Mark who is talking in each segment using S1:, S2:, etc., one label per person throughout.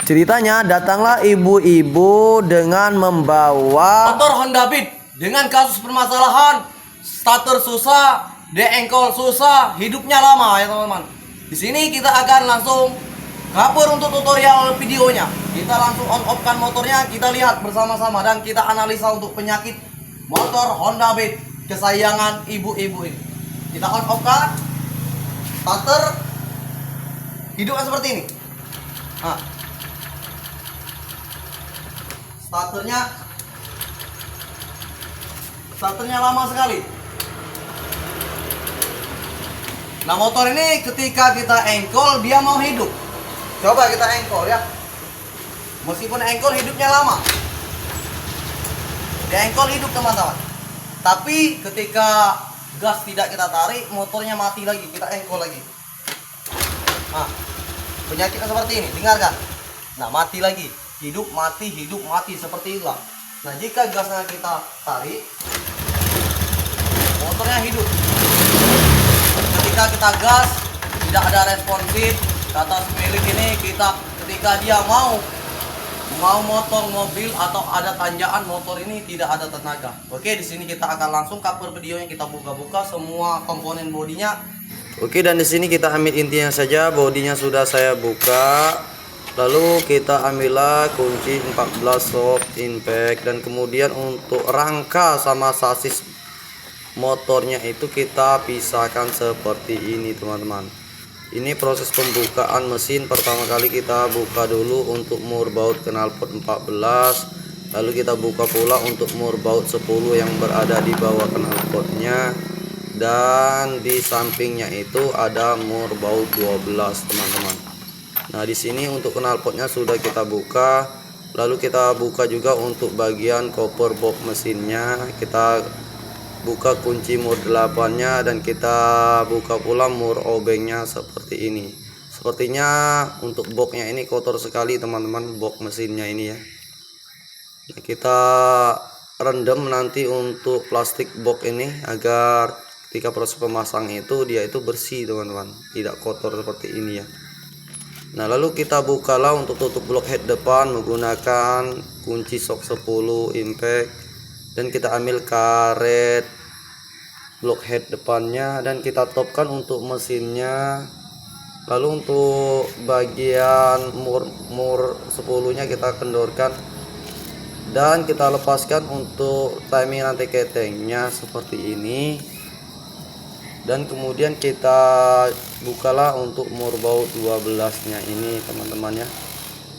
S1: Ceritanya datanglah ibu-ibu dengan membawa
S2: motor Honda Beat dengan kasus permasalahan starter susah, de-engkol susah, hidupnya lama ya teman-teman. Di sini kita akan langsung kabur untuk tutorial videonya. Kita langsung on off kan motornya, kita lihat bersama-sama dan kita analisa untuk penyakit motor Honda Beat kesayangan ibu-ibu ini. Kita on off kan starter, hidupnya seperti ini. Nah, starternya lama sekali. Nah, motor ini ketika kita engkol dia mau hidup. Coba kita engkol ya. Meskipun engkol hidupnya lama, dia engkol hidup teman-teman. Tapi ketika gas tidak kita tarik, motornya mati lagi. Kita engkol lagi. Nah, penyakitnya seperti ini, dengarkan. Nah, mati lagi. Hidup mati seperti itulah. Nah, jika gasnya kita tarik, motornya hidup. Ketika kita gas tidak ada responsif, kata pemilik ini ketika dia mau motong mobil atau ada tanjakan, motor ini tidak ada tenaga. Oke, di sini kita akan langsung cover videonya, kita buka-buka semua komponen bodinya.
S1: Oke, dan di sini kita ambil intinya saja, bodinya sudah saya buka. Lalu kita ambillah kunci 14 soft impact, dan kemudian untuk rangka sama sasis motornya itu kita pisahkan seperti ini teman-teman. Ini proses pembukaan mesin. Pertama kali kita buka dulu untuk mur baut knalpot 14, lalu kita buka pula untuk mur baut 10 yang berada di bawah knalpotnya, dan di sampingnya itu ada mur baut 12 teman-teman. Nah, di sini untuk knalpotnya sudah kita buka, lalu kita buka juga untuk bagian koper box mesinnya. Kita buka kunci mur 8-nya dan kita buka pula mur obengnya seperti ini. Sepertinya untuk boxnya ini kotor sekali teman-teman, box mesinnya ini ya. Nah, kita rendam nanti untuk plastik box ini agar ketika proses pemasang itu dia itu bersih teman-teman, tidak kotor seperti ini ya. Nah, lalu kita bukalah untuk tutup blockhead depan menggunakan kunci sok 10 impact, dan kita ambil karet blockhead depannya dan kita topkan untuk mesinnya. Lalu untuk bagian mur 10 nya kita kendorkan dan kita lepaskan untuk timing rantai ketengnya seperti ini. Dan kemudian kita bukalah untuk mur baut 12 nya ini teman-teman ya,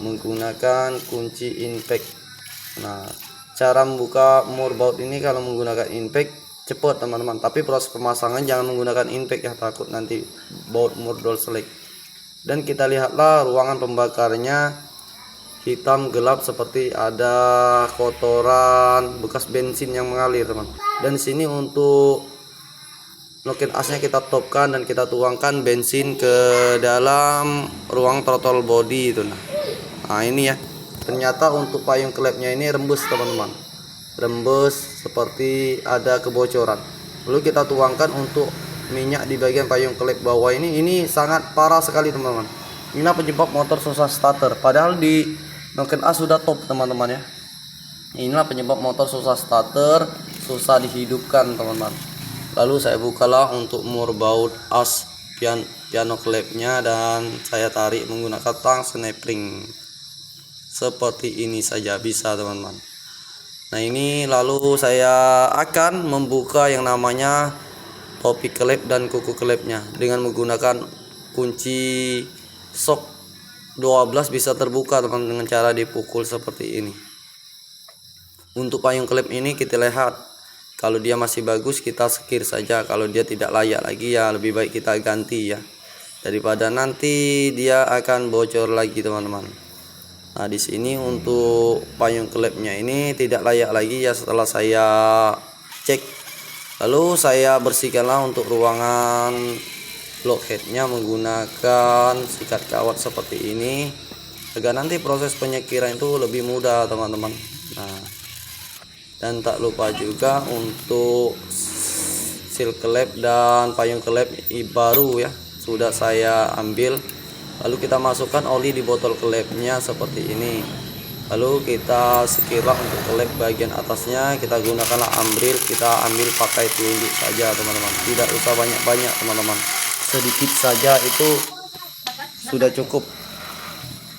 S1: menggunakan kunci impact. Nah, cara membuka mur baut ini kalau menggunakan impact cepat teman-teman, tapi proses pemasangan jangan menggunakan impact ya, takut nanti baut mur selek. Dan kita lihatlah ruangan pembakarnya hitam gelap seperti ada kotoran bekas bensin yang mengalir teman. Dan sini untuk noken asnya kita topkan dan kita tuangkan bensin ke dalam ruang throttle body itu. Nah, ini ya, ternyata untuk payung klepnya ini rembes teman-teman, rembes seperti ada kebocoran. Lalu kita tuangkan untuk minyak di bagian payung klep bawah ini sangat parah sekali teman-teman. Inilah penyebab motor susah starter, padahal di noken as sudah top teman-teman ya. Inilah penyebab motor susah starter, susah dihidupkan teman-teman. Lalu saya bukalah untuk mur baut as piano klepnya dan saya tarik menggunakan tang snap-ring seperti ini saja bisa teman-teman. Nah, ini lalu saya akan membuka yang namanya topi klep dan kuku klepnya dengan menggunakan kunci sok 12 bisa terbuka teman, dengan cara dipukul seperti ini. Untuk payung klep ini kita lihat, kalau dia masih bagus kita sekir saja, kalau dia tidak layak lagi ya lebih baik kita ganti ya, daripada nanti dia akan bocor lagi teman-teman. Nah, di sini untuk payung klepnya ini tidak layak lagi ya setelah saya cek. Lalu saya bersihkanlah untuk ruangan blockheadnya menggunakan sikat kawat seperti ini agar nanti proses penyekiran itu lebih mudah teman-teman. Nah, dan tak lupa juga untuk seal klep dan payung klep baru ya sudah saya ambil Lalu kita masukkan oli di botol kelepnya seperti ini. Lalu kita sekira untuk kelep bagian atasnya kita gunakanlah ambril, kita ambil pakai telunjuk saja teman-teman, tidak usah banyak-banyak teman-teman, sedikit saja itu sudah cukup.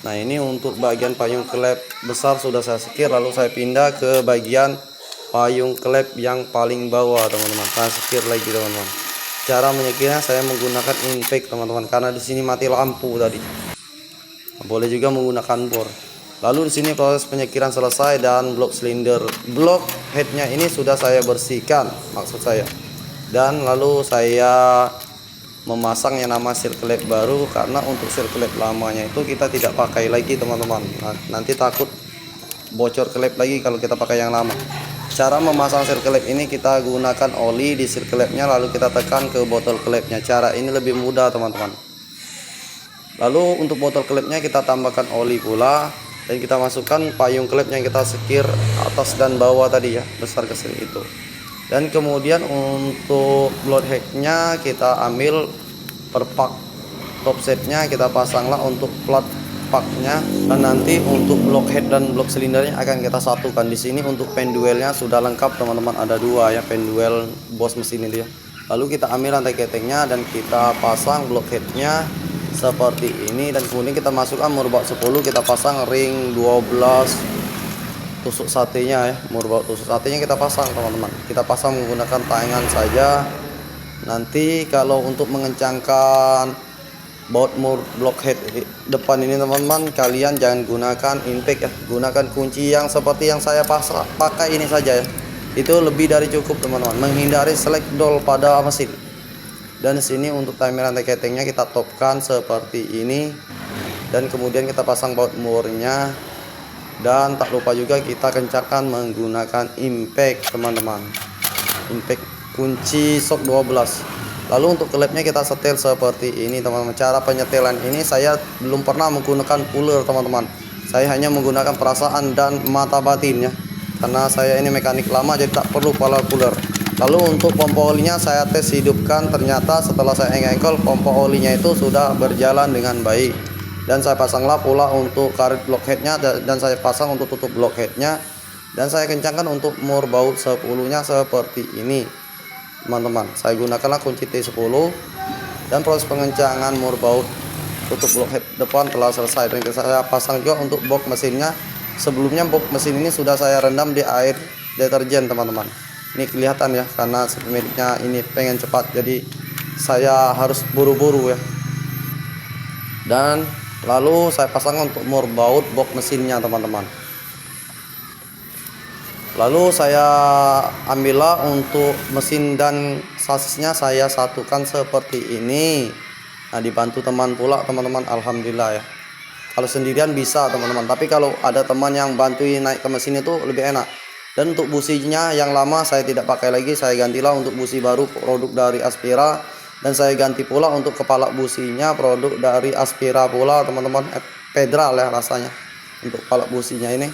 S1: Nah ini untuk bagian payung kelep besar sudah saya sekir, lalu saya pindah ke bagian payung kelep yang paling bawah teman-teman, saya sekir lagi teman-teman. Cara menyekirnya saya menggunakan impact teman-teman, karena di sini mati lampu tadi. Boleh juga menggunakan bor. Lalu di sini proses penyekiran selesai dan blok silinder, blok headnya ini sudah saya bersihkan maksud saya. Dan lalu saya memasang yang nama circlip baru, karena untuk circlip lamanya itu kita tidak pakai lagi teman-teman. Nanti takut bocor klep lagi kalau kita pakai yang lama. Cara memasang circlip ini kita gunakan oli di circlipnya, lalu kita tekan ke botol klepnya. Cara ini lebih mudah teman-teman. Lalu untuk botol klepnya kita tambahkan oli pula, dan kita masukkan payung klep yang kita sekir atas dan bawah tadi ya, besar kecil itu. Dan kemudian untuk block headnya kita ambil per pak, top setnya kita pasanglah untuk plat paknya, dan nanti untuk block head dan block silindernya akan kita satukan. Di sini untuk penduelnya sudah lengkap teman-teman, ada dua ya penduel bos mesin itu ya. Lalu kita ambil rantai keteknya dan kita pasang block headnya seperti ini, dan kemudian kita masukkan murbaut 10, kita pasang ring 12 tusuk satenya ya, murbaut tusuk satenya kita pasang teman-teman. Kita pasang menggunakan tangan saja. Nanti kalau untuk mengencangkan baut block head depan ini teman-teman, kalian jangan gunakan impact ya, gunakan kunci yang seperti yang saya pakai ini saja ya, itu lebih dari cukup teman-teman, menghindari slackdoll pada mesin. Dan sini untuk timer rantai ketingnya kita topkan seperti ini, dan kemudian kita pasang baut murnya. Dan tak lupa juga kita kencangkan menggunakan impact teman-teman, impact kunci shock 12. Lalu untuk klepnya kita setel seperti ini teman-teman. Cara penyetelan ini saya belum pernah menggunakan puller teman-teman, saya hanya menggunakan perasaan dan mata batin ya, karena saya ini mekanik lama jadi tak perlu power puller. Lalu untuk pompa olinya saya tes hidupkan, ternyata setelah saya engkel pompa olinya itu sudah berjalan dengan baik. Dan saya pasanglah pula untuk karet block headnya, dan saya pasang untuk tutup block headnya, dan saya kencangkan untuk murbaut 10 nya seperti ini teman-teman. Saya gunakanlah kunci T10, dan proses pengencangan murbaut tutup block head depan telah selesai. Dan saya pasang juga untuk box mesinnya. Sebelumnya box mesin ini sudah saya rendam di air deterjen teman-teman. Ini kelihatan ya, karena pemiliknya ini pengen cepat, jadi saya harus buru-buru ya. Dan lalu saya pasang untuk murbaut box mesinnya teman-teman. Lalu saya ambillah untuk mesin dan sasisnya, saya satukan seperti ini. Nah dibantu teman pula teman-teman, alhamdulillah ya. Kalau sendirian bisa teman-teman, tapi kalau ada teman yang bantuin naik ke mesin itu lebih enak. Dan untuk businya yang lama saya tidak pakai lagi, saya gantilah untuk busi baru produk dari Aspira. Dan saya ganti pula untuk kepala businya produk dari Aspira pula teman-teman, Federal ya rasanya untuk kepala businya ini.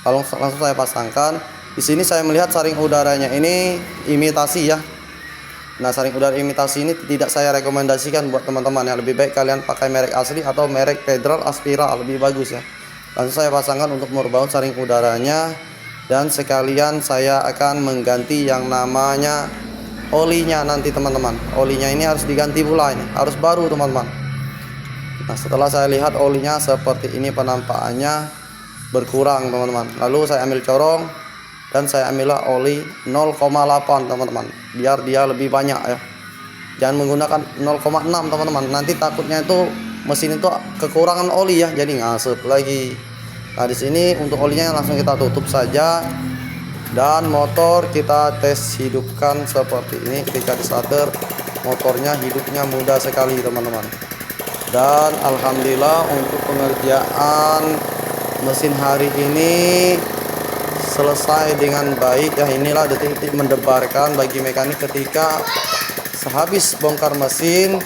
S1: Langsung saya pasangkan. Di sini saya melihat saring udaranya ini imitasi ya. Nah saring udara imitasi ini tidak saya rekomendasikan buat teman-teman ya, lebih baik kalian pakai merek asli atau merek Federal Aspira, lebih bagus ya. Langsung saya pasangkan untuk murbaut saring udaranya, dan sekalian saya akan mengganti yang namanya olinya nanti teman-teman. Olinya ini harus diganti pula, ini harus baru teman-teman. Nah setelah saya lihat olinya seperti ini penampakannya berkurang teman-teman, lalu saya ambil corong dan saya ambillah oli 0,8 teman-teman, biar dia lebih banyak ya. Jangan menggunakan 0,6 teman-teman, nanti takutnya itu mesin itu kekurangan oli ya, jadi ngasup lagi. Nah di sini untuk olinya langsung kita tutup saja. Dan motor kita tes hidupkan seperti ini. Ketika di starter motornya hidupnya mudah sekali teman-teman. Dan alhamdulillah untuk pengerjaan mesin hari ini selesai dengan baik ya. Inilah detik-detik mendebarkan bagi mekanik ketika sehabis bongkar mesin.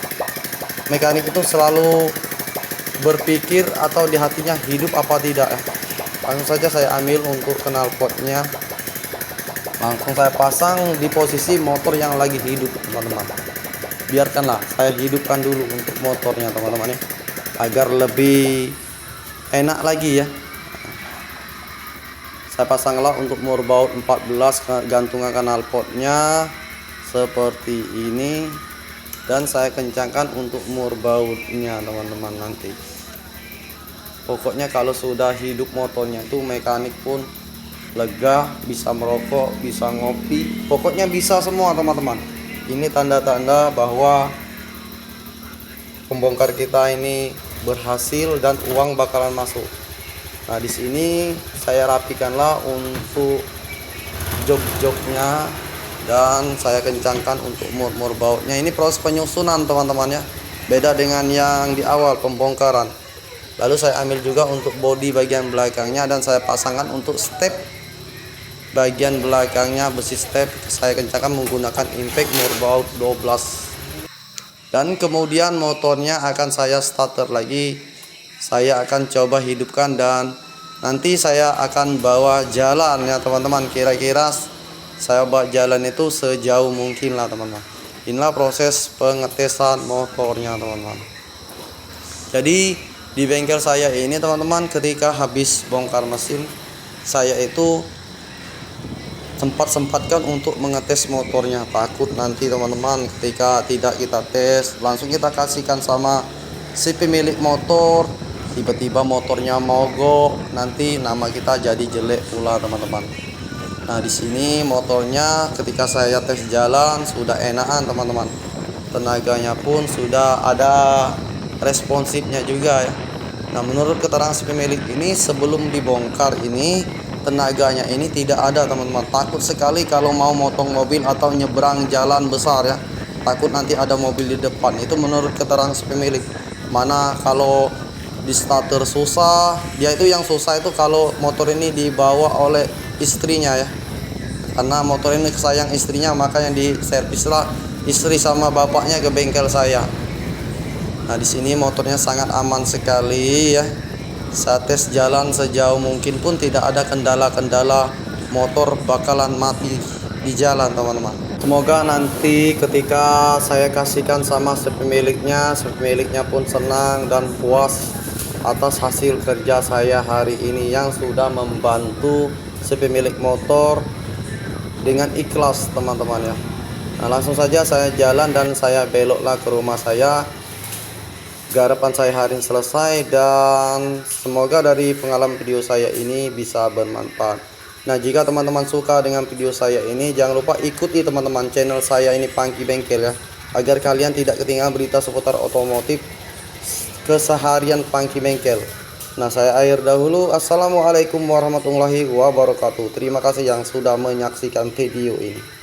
S1: Mekanik itu selalu berpikir atau di hatinya hidup apa tidak ya. Langsung saja saya ambil untuk knalpotnya, langsung saya pasang di posisi motor yang lagi hidup teman-teman. Biarkanlah saya hidupkan dulu untuk motornya teman-teman ya. agar lebih enak lagi ya. Saya pasanglah untuk motorbaut 14 gantungan knalpotnya seperti ini, dan saya kencangkan untuk motorbautnya teman-teman. Nanti pokoknya kalau sudah hidup motornya itu mekanik pun lega, bisa merokok, bisa ngopi, pokoknya bisa semua teman-teman. Ini tanda-tanda bahwa pembongkar kita ini berhasil dan uang bakalan masuk. Nah, di sini saya rapikanlah untuk jok-joknya dan saya kencangkan untuk mur bautnya. Ini proses penyusunan teman-teman ya. Beda dengan yang di awal pembongkaran. Lalu saya ambil juga untuk bodi bagian belakangnya dan saya pasangkan untuk step bagian belakangnya, besi step saya kencangkan menggunakan impact mur baut 12. Dan kemudian motornya akan saya starter lagi. Saya akan coba hidupkan dan nanti saya akan bawa jalan ya teman-teman. Kira-kira saya bawa jalan itu sejauh mungkin lah teman-teman. Inilah proses pengetesan motornya teman-teman. Jadi di bengkel saya ini teman-teman, ketika habis bongkar mesin, saya itu sempat-sempatkan untuk mengetes motornya. Takut nanti teman-teman ketika tidak kita tes, langsung kita kasihkan sama si pemilik motor, tiba-tiba motornya mogok, nanti nama kita jadi jelek pula teman-teman. Nah, di sini motornya ketika saya tes jalan sudah enakan teman-teman. Tenaganya pun sudah ada responsifnya juga ya. Nah, menurut keterangan si pemilik ini, sebelum dibongkar ini tenaganya ini tidak ada teman-teman. Takut sekali kalau mau motong mobil atau nyebrang jalan besar ya. Takut nanti ada mobil di depan. Itu menurut keterangan si pemilik. Mana kalau di starter susah, dia itu yang susah itu kalau motor ini dibawa oleh istrinya ya, karena motor ini sayang istrinya, makanya diservislah istri sama bapaknya ke bengkel saya. Nah, di sini motornya sangat aman sekali ya. Saya tes jalan sejauh mungkin pun tidak ada kendala-kendala motor bakalan mati di jalan teman-teman. Semoga nanti ketika saya kasihkan sama si pemiliknya pun senang dan puas atas hasil kerja saya hari ini yang sudah membantu si pemilik motor dengan ikhlas teman-teman ya. Nah, langsung saja saya jalan dan saya beloklah ke rumah saya. Garapan saya hari ini selesai dan semoga dari pengalaman video saya ini bisa bermanfaat. Nah, jika teman-teman suka dengan video saya ini, jangan lupa ikuti teman-teman channel saya ini Pangki Bengkel ya, agar kalian tidak ketinggalan berita seputar otomotif keseharian Pangki Bengkel. Nah, saya akhir dahulu. Assalamualaikum warahmatullahi wabarakatuh. Terima kasih yang sudah menyaksikan video ini.